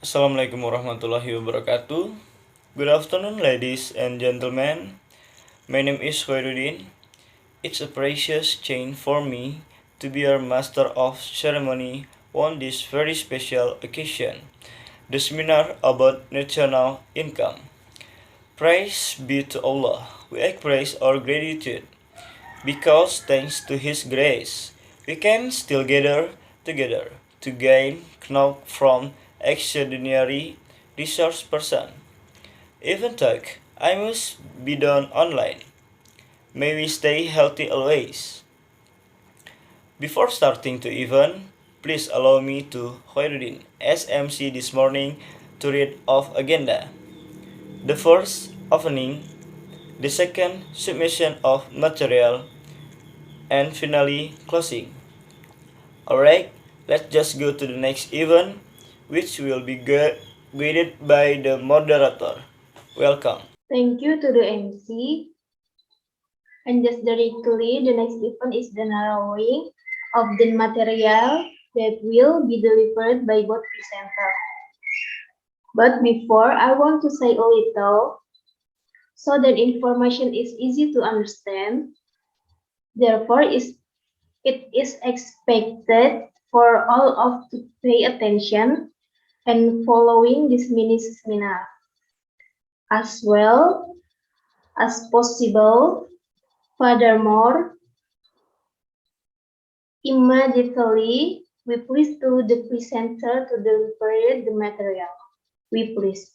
Assalamualaikum warahmatullahi wabarakatuh. Good afternoon, ladies and gentlemen. My name is Khairuddin. It's a precious change for me to be your master of ceremony on this very special occasion, the seminar about national income. Praise be to Allah. We express our gratitude because thanks to His grace, we can still gather together to gain knowledge from extraordinary resource person. Even though I must be done online. May we stay healthy always. Before starting the event, please allow me to Khairuddin as MC this morning to read off agenda. The first opening, the second submission of material, and finally closing. Alright, let's just go to the next event, which will be guided by the moderator. Welcome. Thank you to the MC. And just directly, the next event is the narrowing of the material that will be delivered by both presenters. But before, I want to say a little so that information is easy to understand. Therefore, it is expected for all of to pay attention and following this mini seminar as well as possible. Furthermore, immediately we please to the presenter to deliver the material. We please.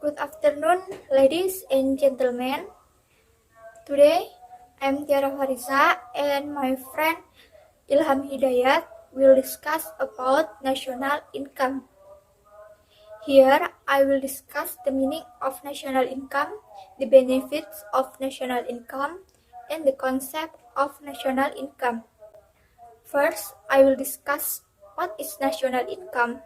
Good afternoon, ladies and gentlemen. Today, I'm Tiara and my friend Ilham will discuss about national income. Here, I will discuss the meaning of national income, the benefits of national income, and the concept of national income. First, I will discuss what is national income.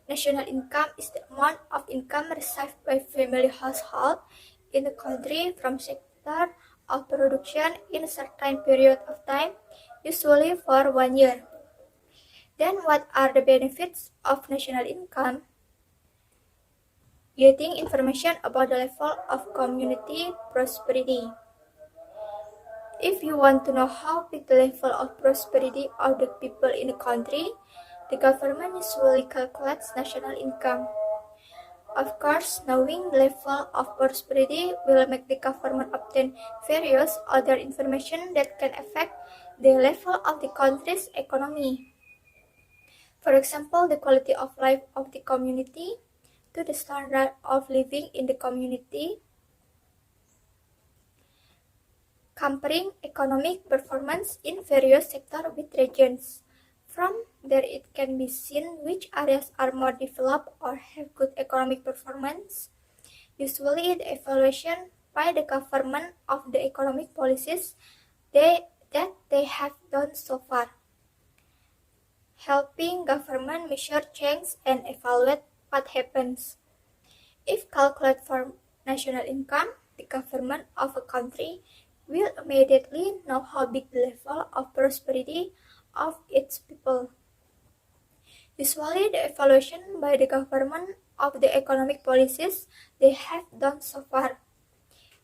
National income is the amount of income received by family household in the country from sector of production in a certain period of time, usually for 1 year. Then what are the benefits of national income? Getting information about the level of community prosperity. If you want to know how big the level of prosperity of the people in a country, the government usually calculates national income. Of course, knowing the level of prosperity will make the government obtain various other information that can affect the level of the country's economy. For example, the quality of life of the community, to the standard of living in the community, comparing economic performance in various sectors with regions. From there it can be seen which areas are more developed or have good economic performance. Usually the evaluation by the government of the economic policies that they have done so far, helping government measure change and evaluate what happens. If calculate for national income, the government of a country will immediately know how big the level of prosperity of its people. Usually, the evaluation by the government of the economic policies they have done so far,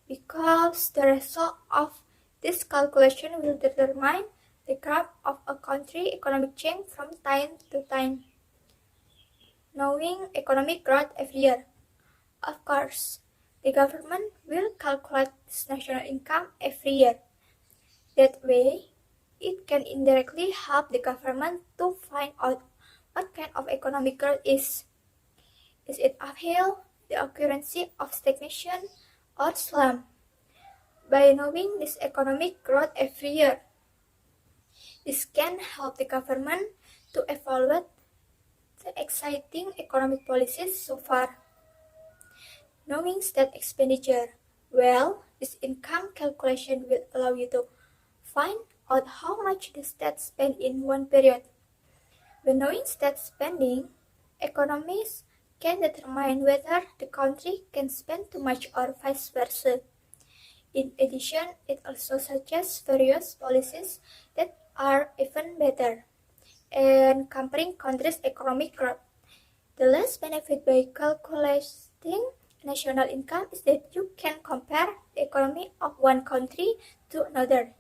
because the result of this calculation will determine the graph of a country economic change from time to time. Knowing economic growth every year. Of course, the government will calculate this national income every year. That way, it can indirectly help the government to find out what kind of economic growth is. Is it uphill, the occurrence of stagnation, or slump? By knowing this economic growth every year, this can help the government to evaluate the exciting economic policies so far. Knowing state expenditure, well, this income calculation will allow you to find out how much the state spend in one period. When knowing state spending, economists can determine whether the country can spend too much or vice versa. In addition, it also suggests various policies that are even better. and comparing countries' economic growth. The last benefit by calculating national income is that you can compare the economy of one country to another,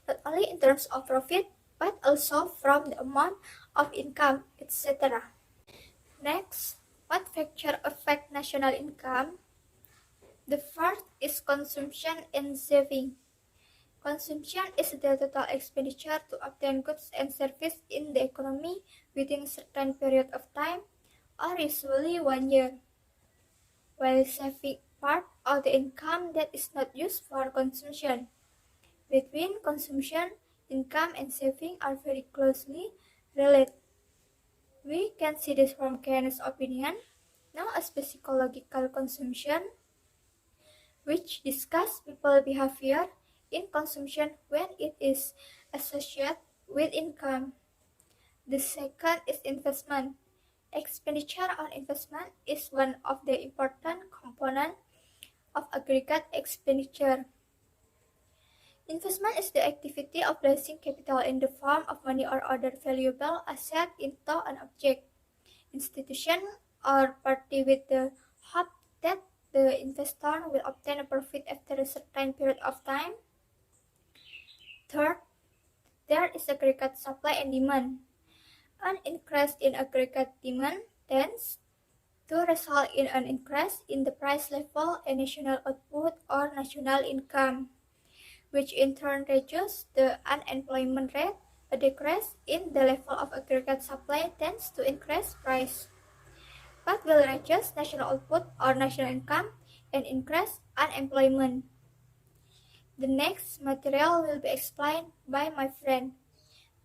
not only in terms of profit, but also from the amount of income, etc. Next, what factors affect national income? The first is consumption and saving. Consumption is the total expenditure to obtain goods and services in the economy within a certain period of time, or usually 1 year, while saving part of the income that is not used for consumption. Between consumption, income, and saving are very closely related. We can see this from Keynes' opinion, known as psychological consumption, which discusses people's behavior in consumption when it is associated with income. The second is investment. Expenditure on investment is one of the important components of aggregate expenditure. Investment is the activity of placing capital in the form of money or other valuable asset into an object, institution, or party with the hope that the investor will obtain a profit after a certain period of time. Third, there is aggregate supply and demand. An increase in aggregate demand tends to result in an increase in the price level and national output or national income, which in turn reduces the unemployment rate. A decrease in the level of aggregate supply tends to increase price, but will reduce national output or national income and increase unemployment. The next material will be explained by my friend.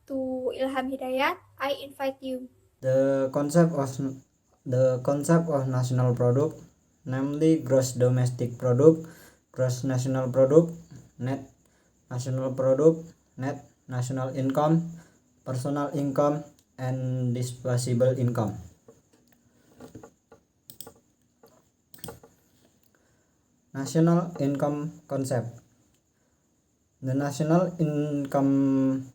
To Ilham Hidayat, I invite you. The concept of national product, namely gross domestic product, gross national product, net national product, net national income, personal income, and disposable income. National income concept. The national income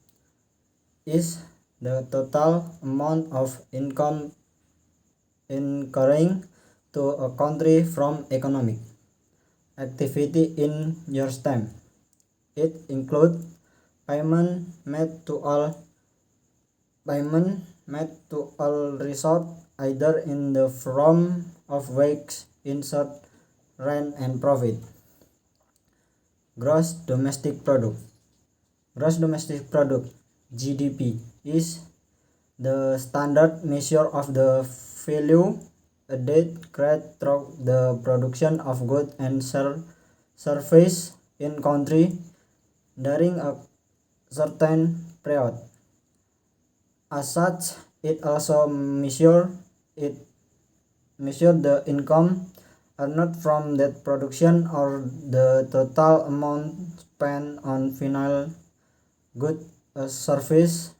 is the total amount of income incurring to a country from economic activity in year's time. It includes payment made to all resort either in the form of wage, insert, rent, and profit. Gross domestic product. Gross domestic product (GDP) is the standard measure of the value added created through the production of goods and services in country during a certain period. As such, it also measures the income earned from that production or the total amount spent on final goods or service.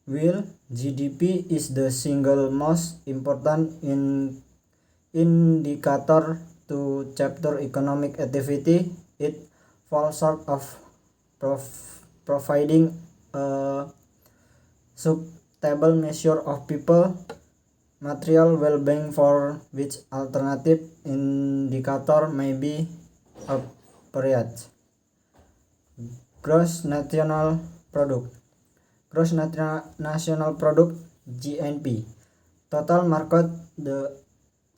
While GDP is the single most important indicator to chapter economic activity, it falls short of providing a suitable measure of people material well-being, for which alternative indicator may be appropriate. Gross national product. Gross national product (GNP), total market the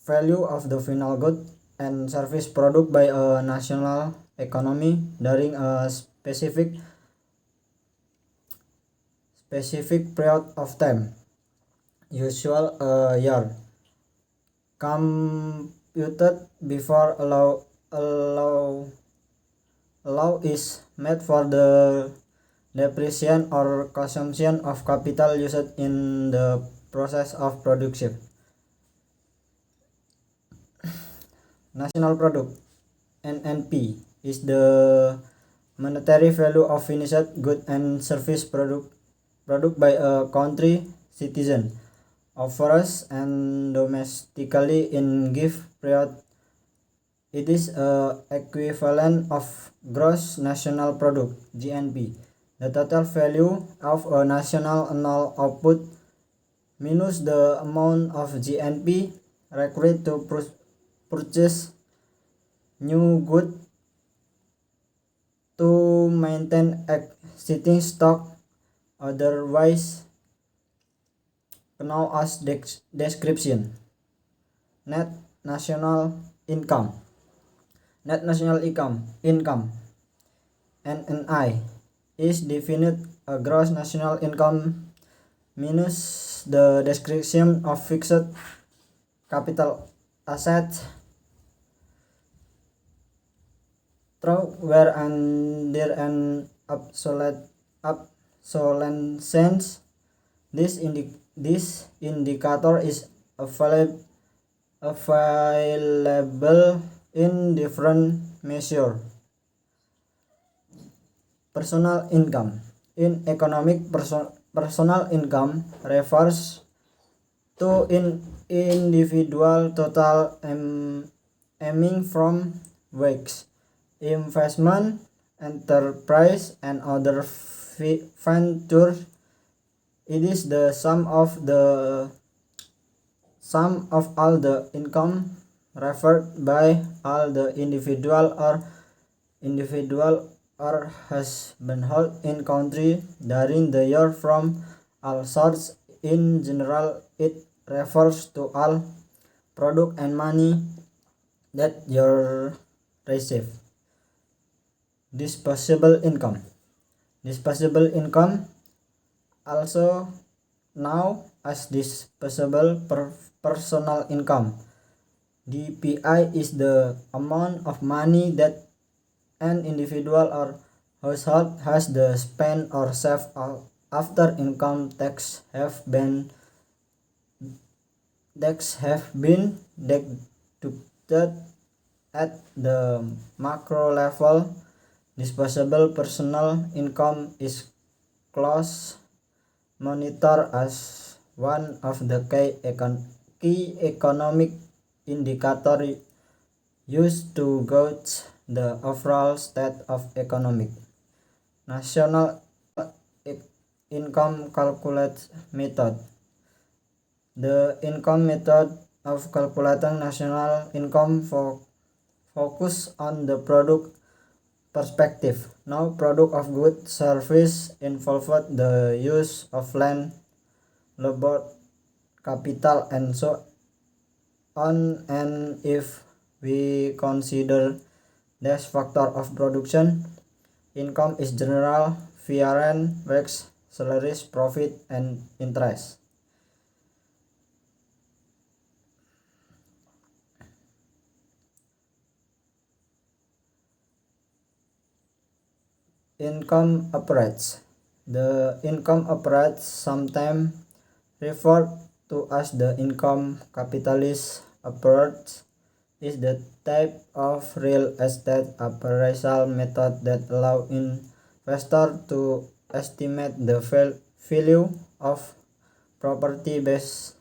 value of the final good and service product by a national economy during a specific period of time, usual a year, computed before allow is made for the depreciation or consumption of capital used in the process of production. National product (NNP) is the monetary value of finished good and service product by a country citizen, overseas and domestically in given period. It is a equivalent of gross national product (GNP) The total value of a national annual output minus the amount of GNP required to purchase new goods to maintain existing stock, otherwise known as description. Net national income. Net national income (NNI) is defined a gross national income minus the description of fixed capital assets through where under an obsolescence. This indicator is available in different measures. Personal income. In economic, personal income refers to individual total aiming from wages, investment, enterprise, and other ventures. It is the sum of all the income referred by all the individual or household in country during the year from all sources. In general, it refers to all product and money that you receive. Disposable income. Disposable income, also known as disposable personal income, DPI, is the amount of money that an individual or household has to spend or save after income tax have been deducted. At the macro level, disposable personal income is closely monitored as one of the key economic indicators used to gauge the overall state of economic. National income calculation method. The income method of calculating national income focus on the product perspective. Now, product of goods service involved the use of land, labor, capital, and so on. And if we consider this factor of production, income is general variance, wages, salaries, profit, and interest. Income approach. The income approach, sometimes referred to as the income capitalist approach, is the type of real estate appraisal method that allows investors to estimate the value of property based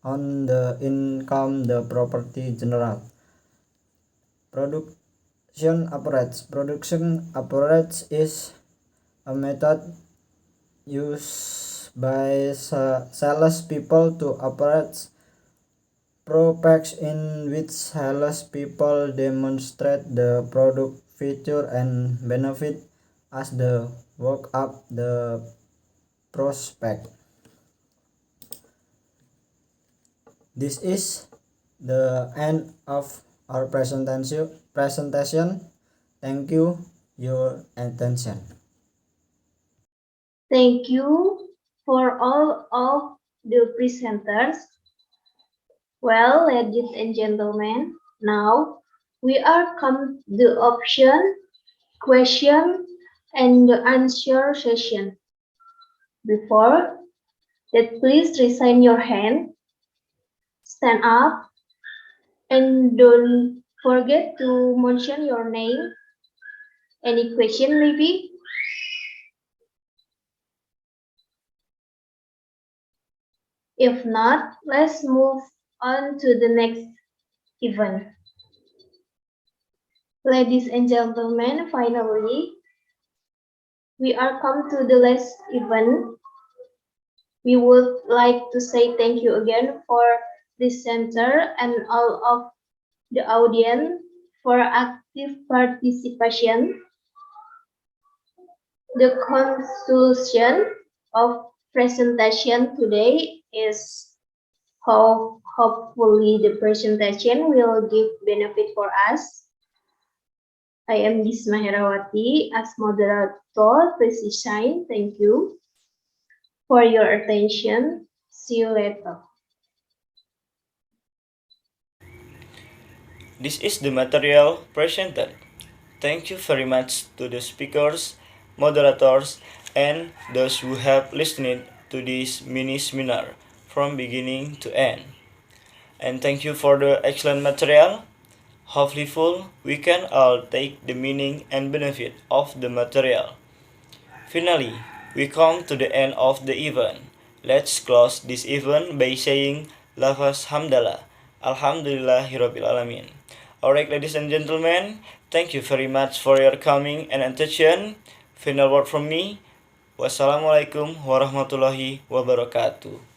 on the income the property generates. Production approach is a method used by salespeople to approach prospects in which salespeople demonstrate the product feature and benefit as they work up the prospect. This is the end of our presentation. Thank you your attention. Thank you for all of the presenters. Well, ladies and gentlemen, now we are come to the option, question, and the answer session. Before that, please raise your hand, stand up, and don't forget to mention your name. Any question maybe? If not, let's move on to the next event. Ladies and gentlemen, finally, We are come to the last event. We would like to say thank you again for the center and all of the audience for active participation. The conclusion of presentation today is hopefully the presentation will give benefit for us. I am Gismah Herawati as moderator. Please shine. Thank you for your attention. See you later. This is the material presented. Thank you very much to the speakers, moderators, and those who have listened to this mini seminar from beginning to end. And thank you for the excellent material. Hopefully, we can all take the meaning and benefit of the material. Finally, we come to the end of the event. Let's close this event by saying Lafaz Hamdalah. Alhamdulillahirabbil alamin. Alright, ladies and gentlemen, thank you very much for your coming and attention. Final word from me. Wassalamualaikum warahmatullahi wabarakatuh.